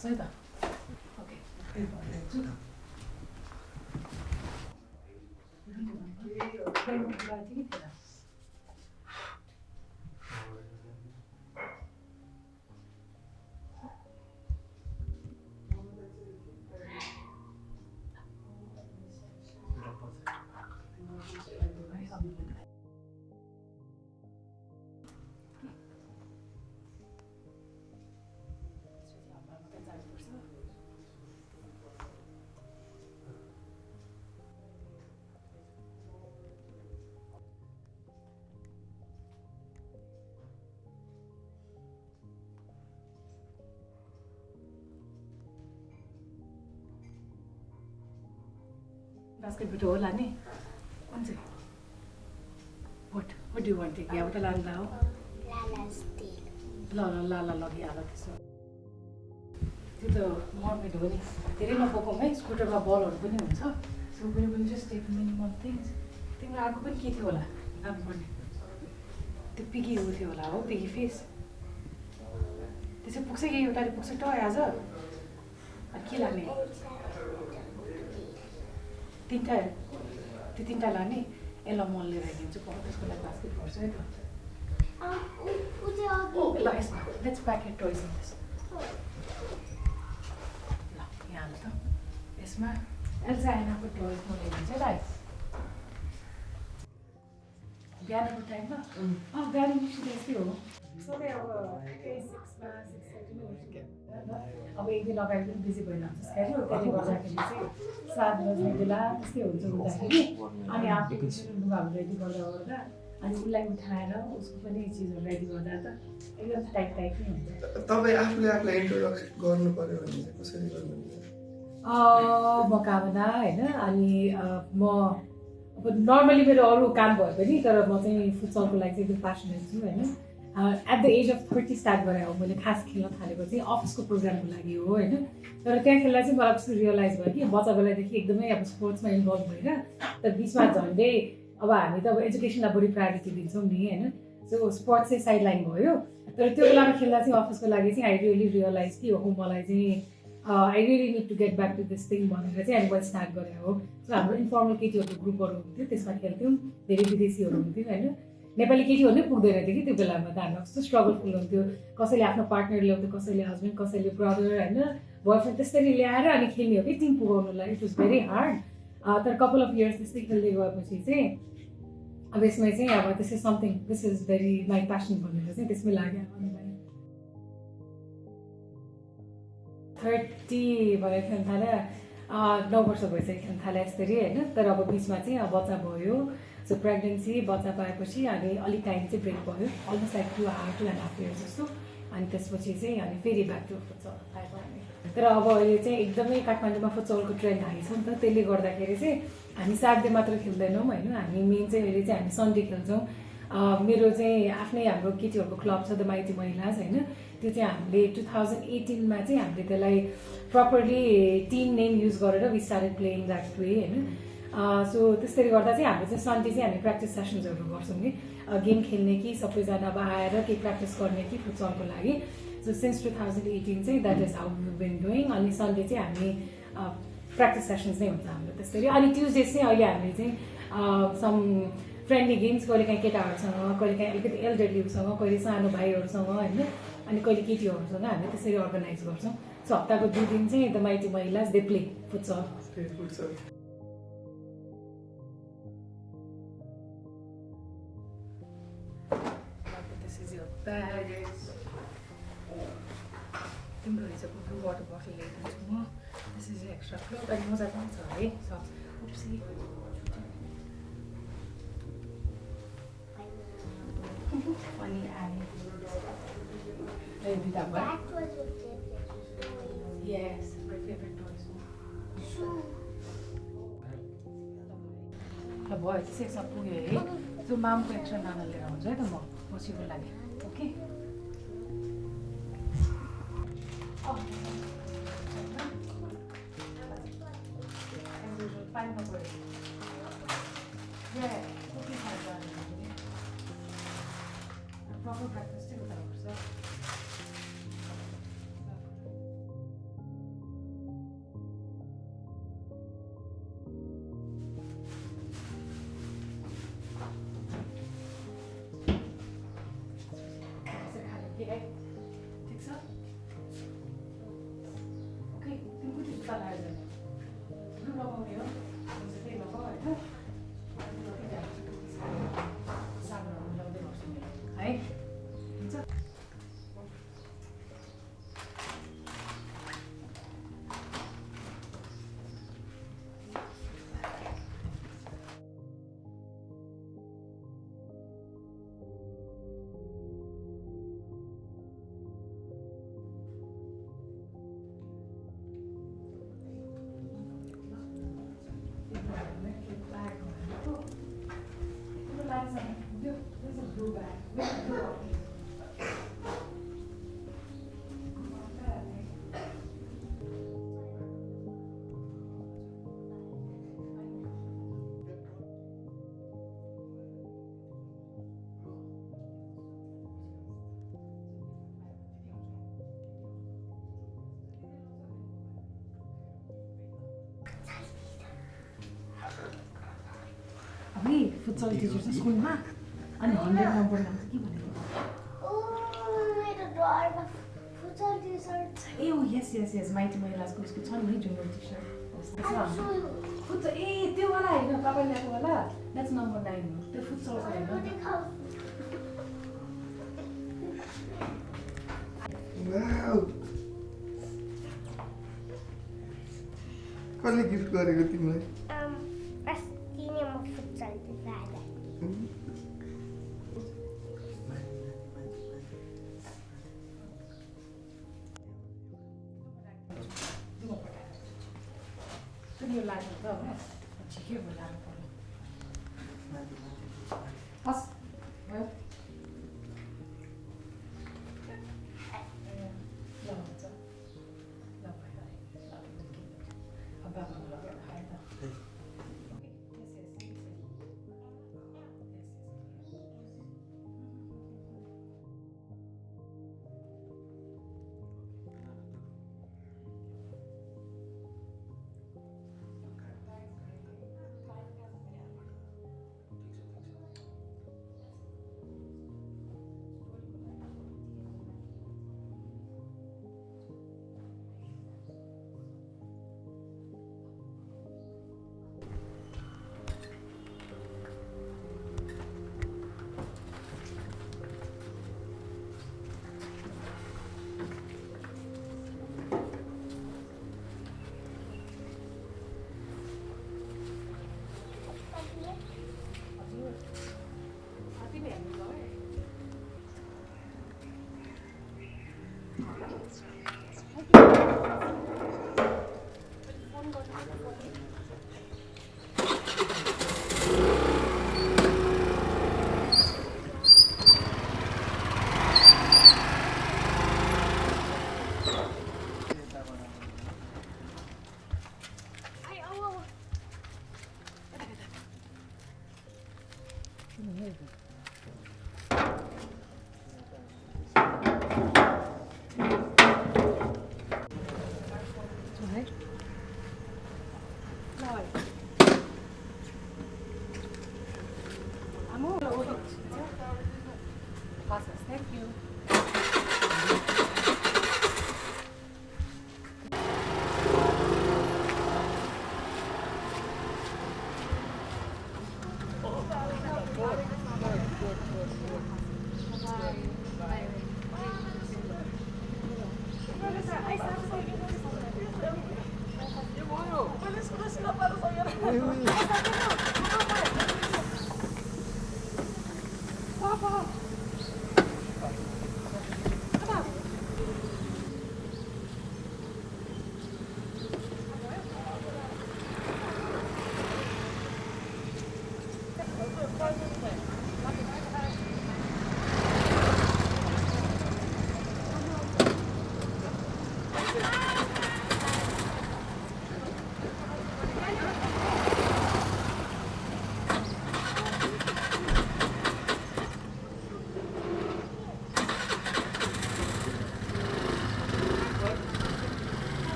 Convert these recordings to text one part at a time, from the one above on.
सक्छ है त ओके त्यही भनिदिन्छु बास्केट बिटो होला नि कुन चाहिँ what do you want यहाँ उता लाँदा हो ल ल ल लगिहाल त्यसो त्यो त मर्मेड हो नि धेरै नपोकौँ है स्कुटरमा बलहरू पनि हुन्छ सो पनि जस्ट टेक मिनिमम थिङ्स तिम्रो अर्को पनि के थियो होला लानुपर्ने त्यो पिगी ऊ थियो होला हो पिगी फेस त्यसै पुग्छ कि एउटाले पुग्छ टय आज के लाने तिनवटा त्यो तिनवटा लाने यसलाई म लिएर आइदिन्छु त्यसको लागि बास्केट गर्छु है त ल यसमा let's packet toys in this ल यहाँ हाल त यसमा एल्सा एनाको टोइज म ल्याइदिन्छु है गाइस बिहानको टाइममा बिहान निस्किँदा यस्तै हो सधैँ अब 6मा 6:30 अब एक दिन अगाडि पनि बिजी भइरहन्छ स्केड्युल त्यसले गर्दाखेरि चाहिँ 7 बज्ने बेला त्यस्तै हुन्छ हुँदाखेरि अनि आफ्नो लुगाहरू रेडी गर्दा गर्दा अनि उसलाई उठाएर उसको पनि चिजहरू रेडी गर्दा त एकदम टाइट नै हुन्छ तपाईँ आफूले आफूलाई इन्ट्रोडक्सन गर्नु पर्यो भने कसरी गर्नुहुन्छ म कामना होइन अनि म अब नर्मली मेरो अरू काम भयो पनि तर म चाहिँ फुटसलको लागि चाहिँ एकदम प्यासनेट छु होइन at the age of 30 start गरेँ हो मैले खास खेल्न थालेको चाहिँ अफिसको प्रोग्रामको लागि हो होइन तर त्यहाँ खेल्दा चाहिँ मलाई कस्तो रियलाइज भयो कि बच्चा बेलादेखि एकदमै अब स्पोर्ट्समा इन्भल्भ भएर तर बिचमा झन्डै अब हामी त अब एजुकेसनलाई बढी प्रायोरिटी दिन्छौँ नि होइन सो स्पोर्ट्स चाहिँ साइडलाइन भयो तर त्यो बेलामा खेल्दा चाहिँ अफिसको लागि चाहिँ आई रियली रियलाइज कि हो मलाई चाहिँ I really need to get back to this thing भनेर चाहिँ अनि मैले स्टार्ट गरेँ हो सो हाम्रो इन्फर्मल केटीहरूको ग्रुपहरू हुन्थ्यो त्यसमा खेल्थ्यौँ धेरै विदेशीहरू हुन्थ्यो होइन नेपाली केटीहरू नै पुग्दैन थियो कि त्यो बेलामा त हामीलाई कस्तो स्ट्रगलफुल हुन्थ्यो कसैले आफ्नो पार्टनर ल्याउँथ्यो कसैले हस्बेन्ड कसैले ब्रदर होइन बोयफ्रेन्ड त्यसरी ल्याएर अनि खेल्ने हो कि टिम पुगाउनुलाई इट वाज भेरी हार्ड तर कपाल अफ इयर्स त्यस्तै खेल्दै गएपछि चाहिँ अब यसमा चाहिँ अब this is something this is very my passion भनेर चाहिँ त्यसमै लाग्यो हामीलाई 30 भनेर खेल्न थाल्यो 9 वर्ष भइसक्यो खेल्न थाल्यो यसरी होइन तर अब बिचमा चाहिँ अब बच्चा भयो सो प्रेग्नेन्सी बच्चा पाएपछि अनि अलिक टाइम चाहिँ ब्रेक भयो अलमोस्ट लाइक 2.5 इयर्स जस्तो अनि त्यसपछि चाहिँ अनि फेरि ब्याक टु फुटसल आएको हामी तर अब अहिले चाहिँ एकदमै काठमाडौँमा फुटसलको ट्रेन्ड आएको छ नि त त्यसले गर्दाखेरि चाहिँ हामी स्याटरडे मात्र खेल्दैनौँ होइन हामी मेन चाहिँ अहिले चाहिँ हामी सन्डे खेल्छौँ मेरो चाहिँ आफ्नै हाम्रो केटीहरूको क्लब छ द माइटी महिलाज होइन त्यो चाहिँ हामीले 2018मा चाहिँ हामीले त्यसलाई प्रपरली टिम नेम युज गरेर we started playing that way होइन सो त्यसरी गर्दा चाहिँ हाम्रो चाहिँ सन्डे चाहिँ हामी प्र्याक्टिस सेसन्सहरू गर्छौँ कि गेम खेल्ने कि सबैजना अब आएर केही प्र्याक्टिस गर्ने कि फुटसलको लागि सो सिन्स 2018 चाहिँ that is how we been doing अनि सन्डे चाहिँ हामी प्र्याक्टिस सेसन्स नै हुन्छ हाम्रो त्यसरी अनि ट्युजडे चाहिँ अहिले हामीले चाहिँ सम फ्रेन्डली गेम्स कहिले काहीँ केटाहरूसँग कहिले काहीँ अलिकति एल्डरलीसँग कहिले सानो भाइहरूसँग होइन अनि कहिले केटीहरूसँग हामी त्यसरी अर्गनाइज गर्छौँ सो हप्ताको 2 दिन चाहिँ द माइटी महिलाज दे प्ले फुटसल तिम्रो हिजोको ब्लू वाटर बटल ल्याइदिन्छु म त्यसरी एक्स्ट्रा क्लोथ अनि मजा पनि छ है अनि आयो Yes, my favorite toys. ल भयो त्यसै सब पुग्यो है त्यो मामको एक्स्ट्रा नाना लिएर आउँछु है त म पछिको लागि ओके पानीमा पऱ्यो प्रपर ब्रेकफास्ट चाहिँ उता गर्छ ओके है ठिक छ ओके तिमी कुन जुत्ता लगाएर जाने ब्लू लगाउने हो हुन्छ त्यही लगाऊ होइन साबुनहरू लगाउँदै गर्छु है हुन्छ अभी फुटसल टिचर छ स्कुलमा अनि 100 नम्बर लाग्छ के भनेको मेरो ड्रयरमा फुटसल टी-सर्ट ए ओ यस यस यस माइटी महिलाको उसको छ नि जुनियर टी-सर्ट फुटसल ए त्यो वाला हैन तपाईले ल्याएको वाला द्याट्स नम्बर 9 हो त्यो फुटसल छ हैन वाउ कसले गिफ्ट गरेको तिमीलाई अस्ति नै म फुटसल टिचार्दा यो लाग्नु त हो छिकै भयो लानु पर्यो हस् भयो ल हुन्छ ल भयो अब बाबामा लगेर खाए त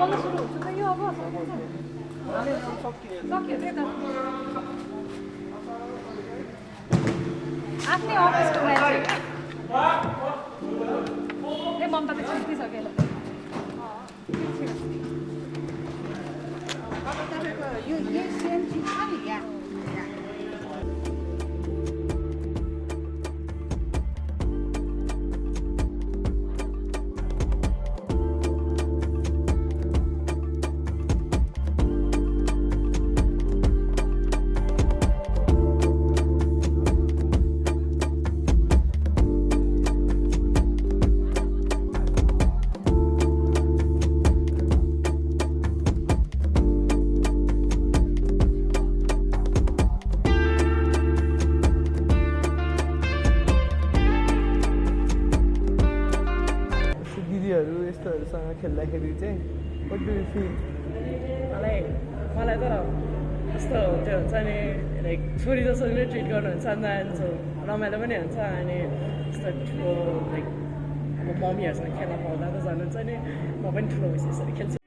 बल्ल सुरु हुन्छ त यो अब सक्यो त्यही त आफ्नै अफिसको मान्छे ए ममता त छिटिसक्यो ल यो सेम चिज छ नि यहाँ दिदीहरू यस्तोहरूसँग खेल्दाखेरि चाहिँ वाट डु यु फिल मलाई तर कस्तो त्यो हुन्छ नि लाइक छोरी जसरी ट्रिट गर्नुहुन्छ नि त सो रमाइलो पनि हुन्छ अनि यस्तो ठुलो लाइक अब मम्मीहरूसँग खेल्न पाउँदा त झन् हुन्छ नि म पनि ठुलो भएपछि यसरी खेल्छु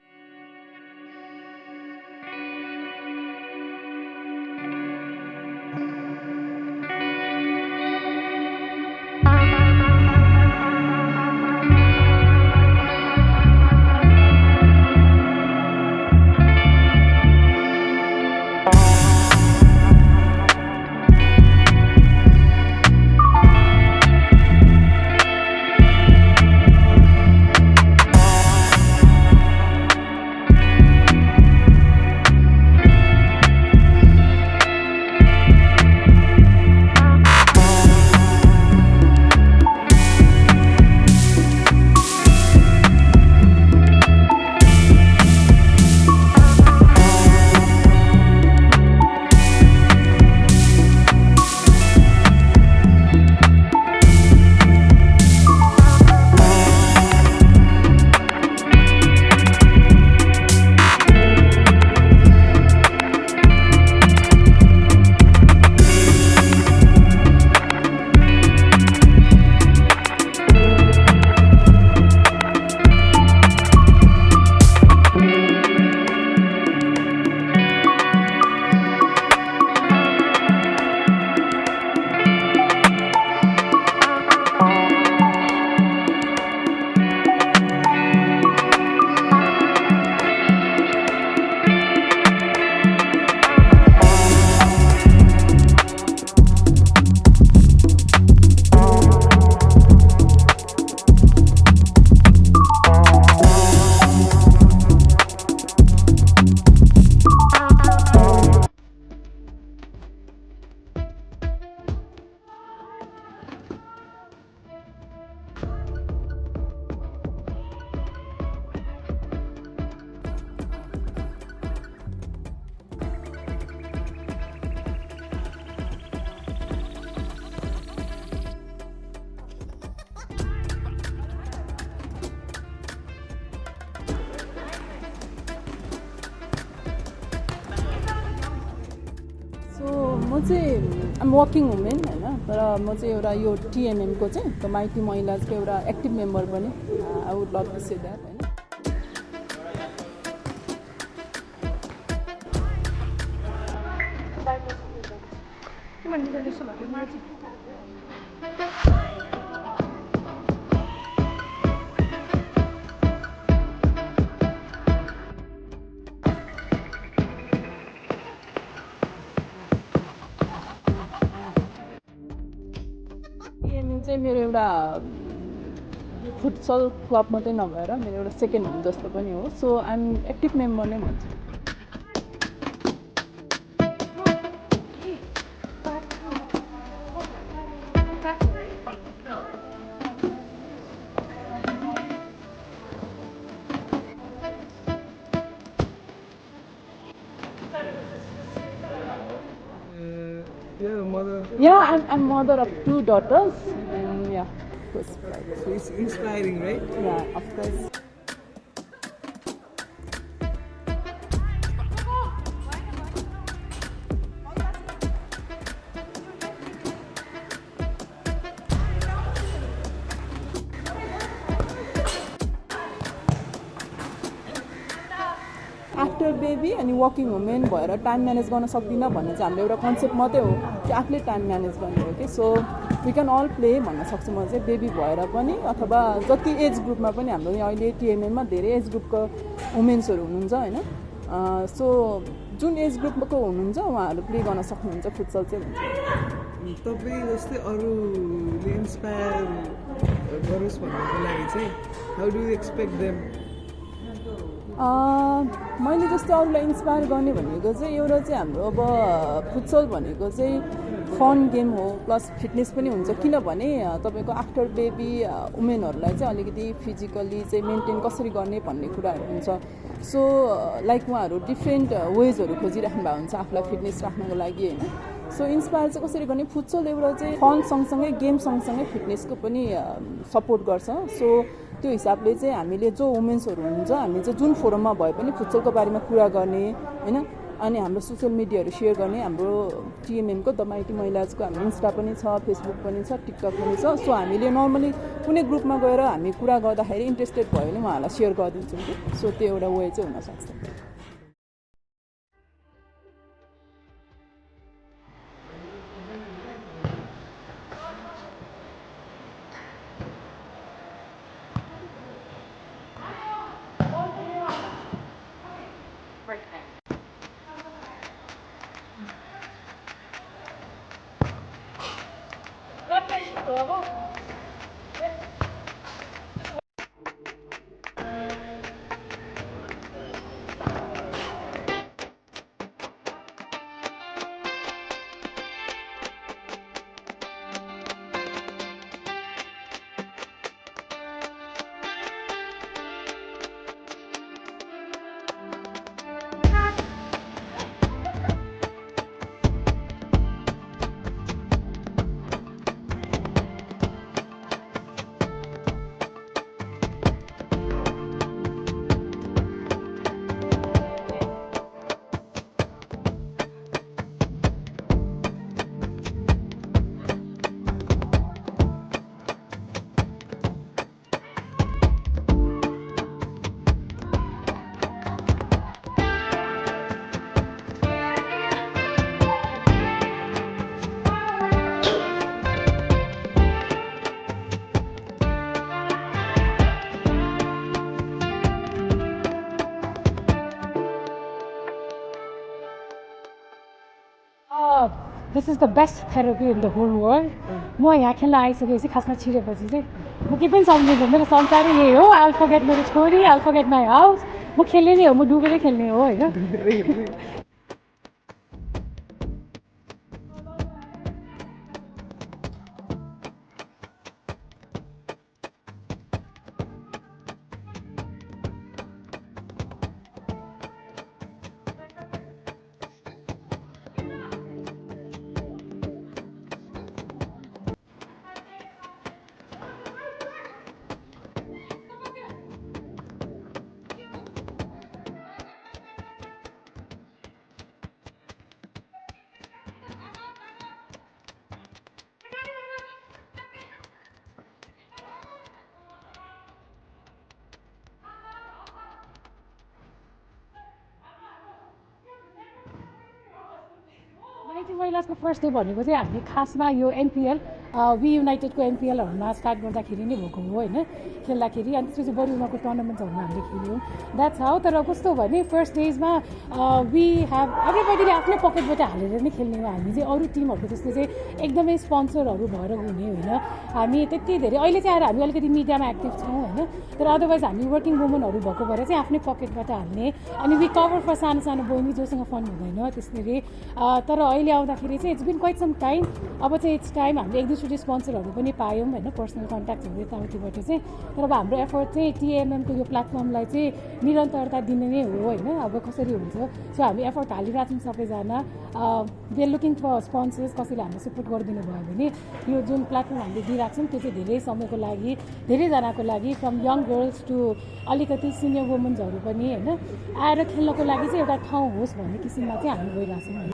म चाहिँ आम वर्किङ वुमेन होइन तर म चाहिँ एउटा यो टिएमएमको चाहिँ द माइटी महिलाजको एउटा एक्टिभ मेम्बर पनि I would love to say that होइन चाहिँ मेरो एउटा फुटसल क्लब मात्रै नभएर मेरो एउटा सेकेन्ड होम जस्तो पनि हो सो आइएम एक्टिभ मेम्बर नै भन्छु Yeah, I'm mother of 2 daughters, and yeah, of course. So it's inspiring, right? Yeah, of course. After baby अनि वर्किङ वुमेन भएर टाइम म्यानेज गर्न सक्दिनँ भन्ने चाहिँ हाम्रो एउटा कन्सेप्ट मात्रै हो कि आफूले टाइम म्यानेज गर्ने हो कि so we can all play भन्न सक्छु म चाहिँ बेबी भएर पनि अथवा जति एज ग्रुपमा पनि हाम्रो यहाँ अहिले टिएमएममा धेरै एज ग्रुपको वुमेन्सहरू हुनुहुन्छ होइन सो जुन एज ग्रुपको हुनुहुन्छ उहाँहरू प्ले गर्न सक्नुहुन्छ फुटसल चाहिँ हुन्छ तपाईँ जस्तै अरूले इन्सपायर गरोस् भन्नको लागि चाहिँ हाउ डु एक्सपेक्ट देम मैले जस्तो अरूलाई इन्सपायर गर्ने भनेको चाहिँ एउटा चाहिँ हाम्रो अब फुटसल भनेको चाहिँ फन गेम हो प्लस फिटनेस पनि हुन्छ किनभने तपाईँको आफ्टर बेबी वुमेनहरूलाई चाहिँ अलिकति फिजिकली चाहिँ मेन्टेन कसरी गर्ने भन्ने कुराहरू हुन्छ सो लाइक उहाँहरू डिफ्रेन्ट वेजहरू खोजिराख्नु भएको हुन्छ आफूलाई फिटनेस राख्नको लागि होइन सो इन्सपायर चाहिँ कसरी गर्ने फुटसल एउटा चाहिँ फन सँगसँगै गेम सँगसँगै फिटनेसको पनि सपोर्ट गर्छ सो त्यो हिसाबले चाहिँ हामीले जो वुमेन्सहरू हुनुहुन्छ हामी चाहिँ जुन फोरममा भए पनि फुटसलको बारेमा कुरा गर्ने होइन अनि हाम्रो सोसियल मिडियाहरू सेयर गर्ने हाम्रो टिएमएमको द माइटी महिलाजको हाम्रो इन्स्टा पनि छ फेसबुक पनि छ टिकटक पनि छ सो हामीले नर्मली कुनै ग्रुपमा गएर हामी कुरा गर्दाखेरि इन्ट्रेस्टेड भयो भने उहाँहरूलाई सेयर गरिदिन्छौँ कि सो त्यो एउटा वे चाहिँ हुनसक्छ this is the best therapy in the whole world म यहाँ खेल्न आइसकेपछि खासमा छिरेपछि चाहिँ म केही पनि सम्झिँदैन मेरो संसारै यही हो आई फर्गेट मेरो छोरी आई फर्गेट माई हाउस म खेल्ने नै हो म डुबेरै खेल्ने हो होइन माइटी महिलाजको फर्स्ट डे भनेको चाहिँ हामीले खासमा यो एनपिएल वी युनाइटेडको एनपिएलहरूमा स्टार्ट गर्दाखेरि नै भएको हो होइन खेल्दाखेरि अनि त्यसपछि बरु उनीहरूको टुर्नामेन्ट्सहरूमा हामीले खेल्यौँ द्याट्स हाउ तर कस्तो भने फर्स्ट डेजमा वी हेभ एभ्रीबडीले आफ्नै पकेटबाट हालेर नै खेल्ने हो हामी चाहिँ अरू टिमहरूको जस्तो चाहिँ एकदमै स्पोन्सरहरू भएर हुने होइन हामी त्यति धेरै अहिले चाहिँ आएर हामी अलिकति मिडियामा एक्टिभ छौँ होइन तर अदरवाइज हामी वर्किङ वुमनहरू भएको भएर चाहिँ आफ्नै पकेटबाट हाल्ने अनि वी कभर फर सानो सानो बहिनी जोसँग फन्ड हुँदैन त्यसरी तर अहिले आउँदाखेरि चाहिँ it's been quite some time अब चाहिँ इट्स टाइम हामीले एक दुईचोटि स्पोन्सरहरू पनि पायौँ होइन पर्सनल कन्ट्याक्टहरू यताउतिबाट चाहिँ तर अब हाम्रो एफर्ट चाहिँ टिएमएमको यो प्लेटफर्मलाई चाहिँ निरन्तरता दिने नै हो होइन अब कसरी हुन्छ सो हामी एफर्ट हालिरहेको छौँ सबैजना दे लुकिङ फर स्पोन्सर्स कसैले हामीलाई सपोर्ट गरिदिनु भयो भने यो जुन प्लेटफर्म हामीले दिइरहेको छौँ त्यो चाहिँ धेरै समयको लागि धेरैजनाको लागि फ्रम यङ गर्ल्स टु अलिकति सिनियर वुमेन्सहरू पनि होइन आएर खेल्नको लागि चाहिँ एउटा ठाउँ होस् भन्ने किसिममा चाहिँ हामी गइरहेको छौँ होइन